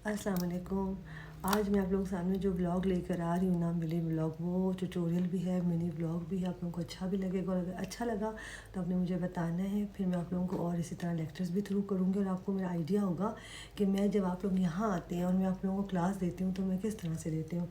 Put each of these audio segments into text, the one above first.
अस्सलाम वालेकुम। आज मैं आप लोगों के सामने जो ब्लॉग लेकर आ रही हूँ ना, मिनी ब्लॉग, वो ट्यूटोरियल भी है, मिनी ब्लॉग भी है। आप लोगों को अच्छा भी लगेगा, और अगर अच्छा लगा तो आपने मुझे बताना है। फिर मैं आप लोगों को और इसी तरह लेक्चर्स भी थ्रू करूँगी, और आपको मेरा आइडिया होगा कि मैं जब आप लोग यहाँ आते हैं और मैं आप लोगों को क्लास देती हूँ तो मैं किस तरह से देती हूँ।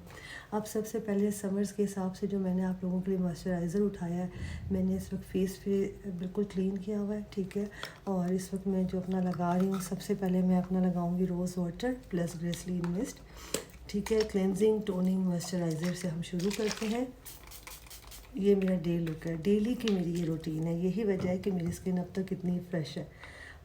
अब सबसे पहले समर्स के हिसाब से जो मैंने आप लोगों के लिए मॉइस्चराइज़र उठाया है, मैंने इस वक्त फेस पे बिल्कुल क्लीन किया हुआ है, ठीक है। और इस वक्त मैं जो अपना लगा रही हूँ, सबसे पहले मैं अपना लगाऊंगी rose water plus glycerin mist, ठीक है। क्लेंजिंग टोनिंग मॉइस्चराइज़र से हम शुरू करते हैं। ये मेरा डे लुक है, डेली की मेरी ये रूटीन है। यही वजह है कि मेरी स्किन अब तक कितनी फ्रेश है।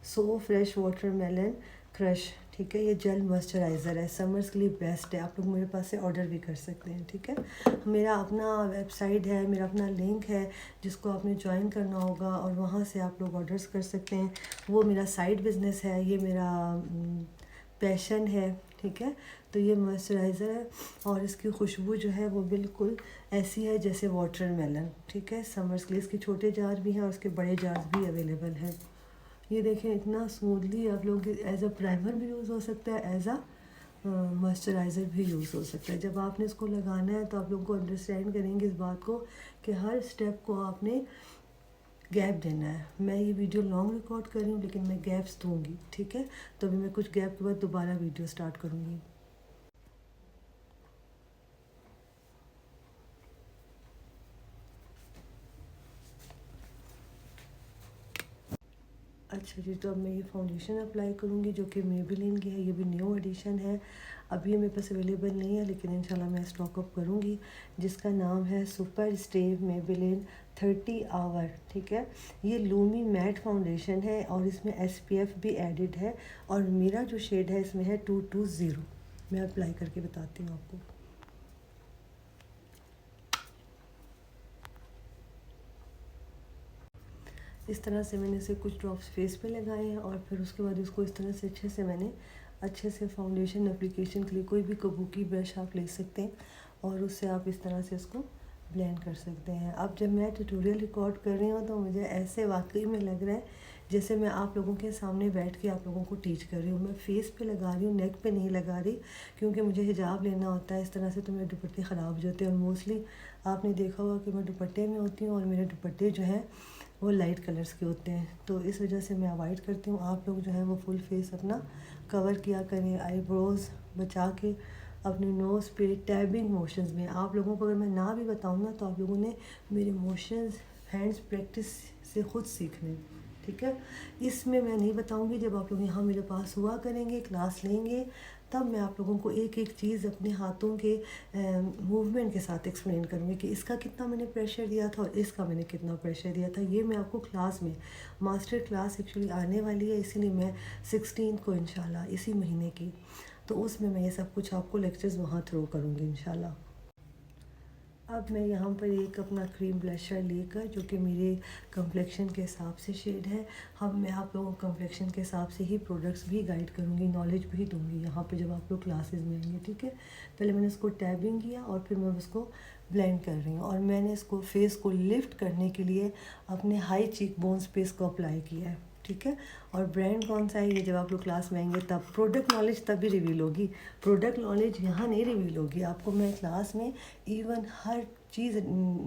सो फ्रेश वाटरमेलन क्रश, ठीक है। ये जेल मॉइस्चराइज़र है, समर्स के लिए बेस्ट है। आप लोग मेरे पास से ऑर्डर भी कर सकते हैं, ठीक है। मेरा अपना वेबसाइट है, मेरा अपना लिंक है जिसको आपने ज्वाइन करना होगा, और वहाँ से आप लोग ऑर्डर्स कर सकते हैं। वो मेरा साइड बिज़नेस है, ये मेरा पैशन है, ठीक है। तो ये मॉइस्चराइज़र है, और इसकी खुशबू जो है वो बिल्कुल ऐसी है जैसे वाटरमेलन, ठीक है। समर्स के लिए इसके छोटे जार भी हैं और इसके बड़े जार भी अवेलेबल हैं। ये देखें, इतना स्मूथली आप लोग एज अ प्राइमर भी यूज़ हो सकता है, एज अ मॉइस्चराइज़र भी यूज़ हो सकता है। जब आपने इसको लगाना है तो आप लोगों को अंडरस्टैंड करेंगे इस बात को कि हर स्टेप को आपने गैप देना है। मैं ये वीडियो लॉन्ग रिकॉर्ड कर रही हूँ, लेकिन मैं गैप्स दूँगी, ठीक है। तो अभी मैं कुछ गैप के बाद दोबारा वीडियो स्टार्ट करूँगी। अच्छा जी, तो अब मैं ये फाउंडेशन अप्लाई करूँगी जो कि मेबेलिन की है। ये भी न्यू एडिशन है, अभी ये मेरे पास अवेलेबल नहीं है, लेकिन इंशाल्लाह मैं स्टॉक अप करूँगी। जिसका नाम है सुपर स्टे मेबेलिन 30 आवर, ठीक है। ये लूमी मैट फाउंडेशन है और इसमें SPF भी एडिड है, और मेरा जो शेड है इसमें है 220। मैं अप्लाई करके बताती हूँ आपको। इस तरह से मैंने इसे कुछ ड्रॉप्स फेस पे लगाए हैं, और फिर उसके बाद इसको इस तरह से अच्छे से फाउंडेशन एप्लीकेशन के लिए कोई भी कबूकी ब्रश आप ले सकते हैं, और उससे आप इस तरह से इसको ब्लेंड कर सकते हैं। अब जब मैं ट्यूटोरियल रिकॉर्ड कर रही हूँ तो मुझे ऐसे वाकई में लग रहा है जैसे मैं आप लोगों के सामने बैठ के आप लोगों को टीच कर रही हूँ। मैं फेस पे लगा रही हूँ, नेक पे नहीं लगा रही, क्योंकि मुझे हिजाब लेना होता है। इस तरह से तो मेरे दुपट्टे ख़राब हो जाते हैं, और मोस्टली आपने देखा होगा कि मैं दुपट्टे में होती हूँ, और मेरे दुपट्टे जो हैं वो लाइट कलर्स के होते हैं, तो इस वजह से मैं अवॉइड करती हूँ। आप लोग जो है वो फुल फेस अपना कवर किया करें, आईब्रोज़ बचा के, अपने नोज़ पे टैबिंग मोशंस में। आप लोगों को अगर मैं ना भी बताऊँ ना, तो आप लोगों ने मेरे मोशंस हैंड्स प्रैक्टिस से ख़ुद सीखने, ठीक है। इसमें मैं नहीं बताऊंगी, जब आप लोग यहाँ मेरे पास हुआ करेंगे, क्लास लेंगे, तब मैं आप लोगों को एक एक चीज़ अपने हाथों के मूवमेंट के साथ एक्सप्लेन करूँगी कि इसका कितना मैंने प्रेशर दिया था और इसका मैंने कितना प्रेशर दिया था। ये मैं आपको क्लास में, मास्टर क्लास एक्चुअली आने वाली है, इसीलिए मैं 16 को इंशाल्लाह इसी महीने की, तो उसमें मैं ये सब कुछ आपको लेक्चर्स वहाँ थ्रो करूँगी इंशाल्लाह। अब मैं यहाँ पर एक अपना क्रीम ब्लशर लेकर, जो कि मेरे कम्प्लेक्शन के हिसाब से शेड है, हम मैं आप लोगों को कम्प्लेक्शन के हिसाब से ही प्रोडक्ट्स भी गाइड करूँगी, नॉलेज भी दूँगी यहाँ पे जब आप लोग क्लासेस में आएंगे, ठीक है। पहले मैंने इसको टैबिंग किया और फिर मैं उसको ब्लेंड कर रही हूँ, और मैंने इसको फेस को लिफ्ट करने के लिए अपने हाई चीक बोन्स पे इसको अप्लाई किया है, ठीक है। और ब्रांड कौन सा है ये जब आप लोग क्लास में आएंगे तब, प्रोडक्ट नॉलेज तभी रिवील होगी। प्रोडक्ट नॉलेज यहाँ नहीं रिवील होगी, आपको मैं क्लास में इवन हर चीज़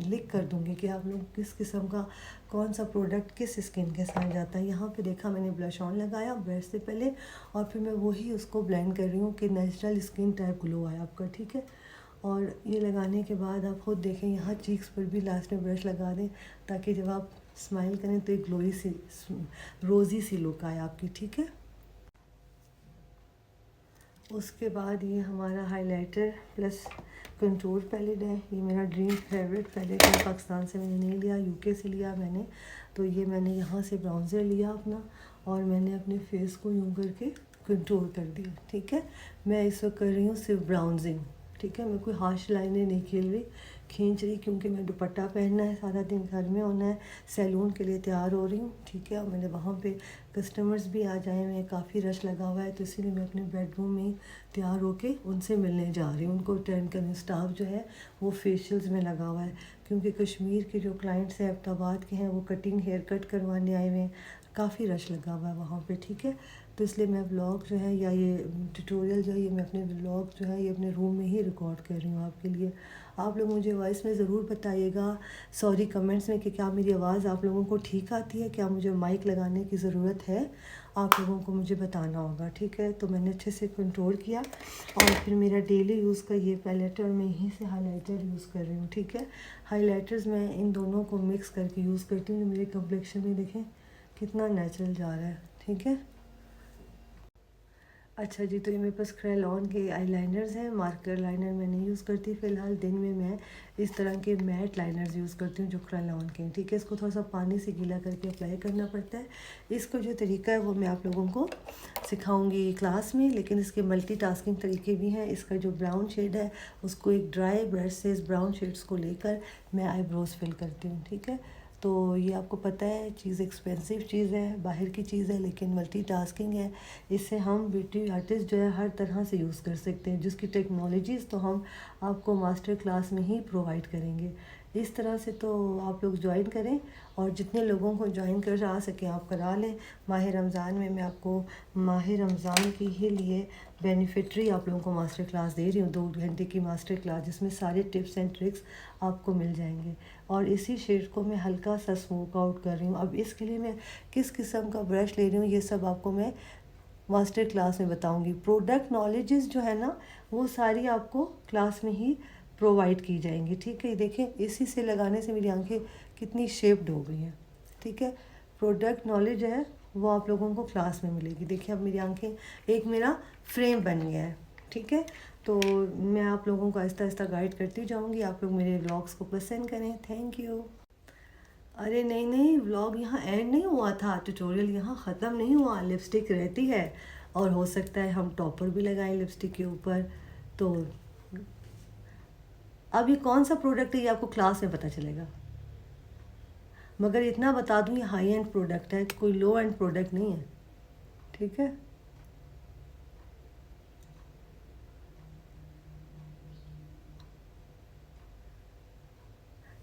लिख कर दूँगी कि आप लोग किस किस्म का कौन सा प्रोडक्ट किस स्किन के साथ जाता है। यहाँ पे देखा मैंने ब्लश ऑन लगाया ब्रश से पहले, और फिर मैं वही उसको ब्लेंड कर रही हूँ कि नेचुरल स्किन टाइप ग्लो आए आपका, ठीक है। और ये लगाने के बाद आप खुद देखें, यहाँ चीक्स पर भी लास्ट में ब्रश लगा दें, ताकि जब आप स्माइल करें तो एक ग्लोई सी रोज़ी सी लुक आए आपकी, ठीक है। उसके बाद ये हमारा हाइलाइटर प्लस कंटूर पैलेट है। ये मेरा ड्रीम फेवरेट पैलेट है, पाकिस्तान से मैंने नहीं लिया, UK से लिया मैंने। तो ये मैंने यहाँ से ब्राउज़र लिया अपना, और मैंने अपने फेस को यूँ करके कंटूर कर दिया, ठीक है। मैं इस वक्त कर रही हूँ सिर्फ ब्राउजिंग, ठीक है। मैं कोई हार्श लाइनें नहीं खींच रही, क्योंकि मैं दुपट्टा पहनना है, सारा दिन घर में होना है, सैलून के लिए तैयार हो रही हूँ, ठीक है। और मैंने वहाँ पे कस्टमर्स भी आ जाए हुए हैं, काफ़ी रश लगा हुआ है, तो इसीलिए मैं अपने बेडरूम में तैयार होके उनसे मिलने जा रही हूँ, उनको अटेंड करने। स्टाफ जो है वो फेशियल्स में लगा हुआ है, क्योंकि कश्मीर के जो क्लाइंट्स हैं एबटाबाद के हैं, वो कटिंग हेयर कट करवाने आए हुए हैं, काफ़ी रश लगा हुआ है वहाँ पे, ठीक है। तो इसलिए मैं व्लॉग जो है या ये ट्यूटोरियल जो है ये मैं अपने व्लॉग जो है ये अपने रूम में ही रिकॉर्ड कर रही हूँ आपके लिए। आप लोग मुझे वॉइस में ज़रूर बताइएगा, सॉरी कमेंट्स में, कि क्या मेरी आवाज़ आप लोगों को ठीक आती है, क्या मुझे माइक लगाने की ज़रूरत है, आप लोगों को मुझे बताना होगा, ठीक है। तो मैंने अच्छे से कंट्रोल किया और फिर मेरा डेली यूज़ का ये पैलेट और मैं यहीं से हाइलाइटर यूज़ कर रही हूँ, ठीक है। हाइलाइटर्स मैं इन दोनों को मिक्स करके यूज़ करती हूँ, जो मेरे कम्प्लेक्शन में देखें कितना नेचुरल जा रहा है, ठीक है। अच्छा जी, तो ये मेरे पास क्रेलॉन के आईलाइनर्स हैं। मार्कर लाइनर मैं नहीं यूज़ करती फ़िलहाल, दिन में मैं इस तरह के मैट लाइनर्स यूज़ करती हूँ जो क्रेलॉन के हैं, ठीक है। इसको थोड़ा सा पानी से गीला करके अप्लाई करना पड़ता है। इसका जो तरीका है वो मैं आप लोगों को सिखाऊंगी क्लास में, लेकिन इसके मल्टीटास्किंग तरीके भी हैं। इसका जो ब्राउन शेड है उसको एक ड्राई ब्रश से इस ब्राउन शेड्स को लेकर मैं आईब्रोज फिल करती हूँ, ठीक है। तो ये आपको पता है चीज़ एक्सपेंसिव चीज़ है, बाहर की चीज़ है, लेकिन मल्टीटास्किंग है। इससे हम ब्यूटी आर्टिस्ट जो है हर तरह से यूज़ कर सकते हैं, जिसकी टेक्नोलॉजीज़ तो हम आपको मास्टर क्लास में ही प्रोवाइड करेंगे। इस तरह से तो आप लोग ज्वाइन करें और जितने लोगों को ज्वाइन करा सकें आप करा लें। माह रमज़ान में मैं आपको माह रमज़ान के ही लिए बेनिफिटरी आप लोगों को मास्टर क्लास दे रही हूँ, 2 घंटे की मास्टर क्लास, जिसमें सारे टिप्स एंड ट्रिक्स आपको मिल जाएंगे। और इसी शेड को मैं हल्का सा स्मोक आउट कर रही हूँ। अब इसके लिए मैं किस किस्म का ब्रश ले रही हूँ ये सब आपको मैं मास्टर क्लास में बताऊँगी। प्रोडक्ट नॉलेजेस जो है ना वो सारी आपको क्लास में ही प्रोवाइड की जाएंगी, ठीक है। देखें इसी से लगाने से मेरी आंखें कितनी शेप्ड हो गई हैं, ठीक है। प्रोडक्ट नॉलेज है वो आप लोगों को क्लास में मिलेगी। देखिए अब मेरी आंखें एक मेरा फ्रेम बन गया है, ठीक है। तो मैं आप लोगों को आहिस्ता आहिस्ता गाइड करती जाऊंगी। आप लोग मेरे व्लॉग्स को पसंद करें, थैंक यू। अरे नहीं नहीं, व्लॉग यहाँ एंड नहीं हुआ था, ट्यूटोरियल यहाँ ख़त्म नहीं हुआ, लिपस्टिक रहती है और हो सकता है हम टॉपर भी लगाएं लिपस्टिक के ऊपर। तो अब ये कौन सा प्रोडक्ट है ये आपको क्लास में पता चलेगा, मगर इतना बता दूं ये हाई एंड प्रोडक्ट है, कोई लो एंड प्रोडक्ट नहीं है, ठीक है।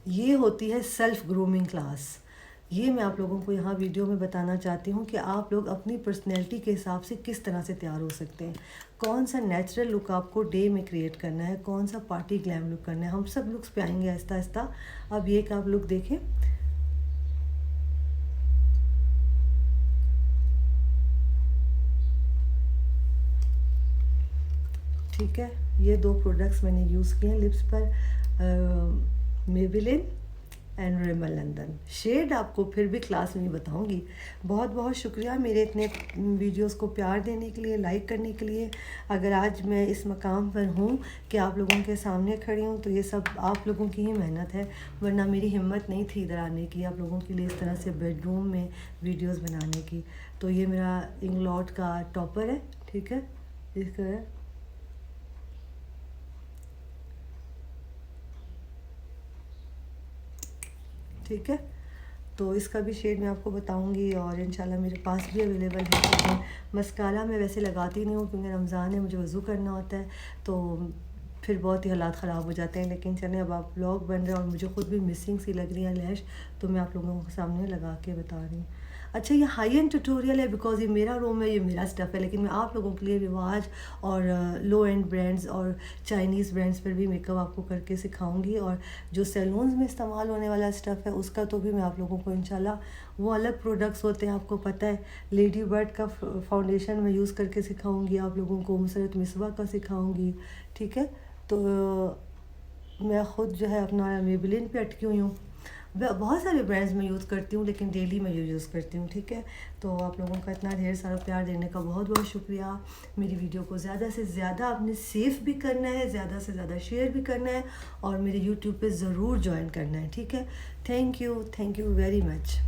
ये होती है सेल्फ ग्रूमिंग क्लास। ये मैं आप लोगों को यहाँ वीडियो में बताना चाहती हूँ कि आप लोग अपनी पर्सनैलिटी के हिसाब से किस तरह से तैयार हो सकते हैं, कौन सा नेचुरल लुक आपको डे में क्रिएट करना है, कौन सा पार्टी ग्लैम लुक करना है। हम सब लुक्स पे आएंगे आहिस्ता आहिस्ता। अब ये आप लुक देखें, ठीक है। ये 2 प्रोडक्ट्स मैंने यूज़ किए हैं लिप्स पर, Maybelline and Rimmel London. Shade आपको फिर भी क्लास में ही बताऊंगी। बहुत बहुत शुक्रिया मेरे इतने वीडियोस को प्यार देने के लिए, लाइक करने के लिए। अगर आज मैं इस मकाम पर हूँ कि आप लोगों के सामने खड़ी हूँ तो ये सब आप लोगों की ही मेहनत है, वरना मेरी हिम्मत नहीं थी इधर आने की, आप लोगों के लिए इस तरह से बेडरूम में वीडियोस बनाने की। तो ये मेरा इंग्लॉट का टॉपर है, ठीक है। इसका ठीक है, तो इसका भी शेड मैं आपको बताऊंगी और इंशाल्लाह मेरे पास भी अवेलेबल है। लेकिन मस्कारा मैं वैसे लगाती नहीं हूँ क्योंकि रमज़ान है, मुझे वज़ू करना होता है, तो फिर बहुत ही हालात ख़राब हो जाते हैं। लेकिन चलें, अब आप व्लॉग बन रहे हैं और मुझे ख़ुद भी मिसिंग सी लग रही है लैश, तो मैं आप लोगों के सामने लगा के बता रही हूँ। अच्छा, ये हाई एंड ट्यूटोरियल है बिकॉज ये मेरा रूम है, ये मेरा स्टफ़ है, लेकिन मैं आप लोगों के लिए रिवाज और लो एंड ब्रांड्स और चाइनीज़ ब्रांड्स पर भी मेकअप आपको करके सिखाऊंगी। और जो सैलून्स में इस्तेमाल होने वाला स्टफ़ है उसका तो भी मैं आप लोगों को इंशाल्लाह, वो अलग प्रोडक्ट्स होते हैं, आपको पता है। लेडी बर्ड का फाउंडेशन मैं यूज़ करके सिखाऊंगी आप लोगों को, मुसरत मिसबा का सिखाऊंगी, ठीक है। तो मैं ख़ुद जो है अपना मेबेलिन पे अटकी हुई हूँ। बहुत सारे ब्रांड्स में यूज़ करती हूँ लेकिन डेली मैं यूज़ करती हूँ, ठीक है। तो आप लोगों का इतना ढेर सारा प्यार देने का बहुत बहुत शुक्रिया। मेरी वीडियो को ज़्यादा से ज़्यादा आपने सेव भी करना है, ज़्यादा से ज़्यादा शेयर भी करना है और मेरे यूट्यूब पे ज़रूर ज्वाइन करना है, ठीक है। Thank you very much.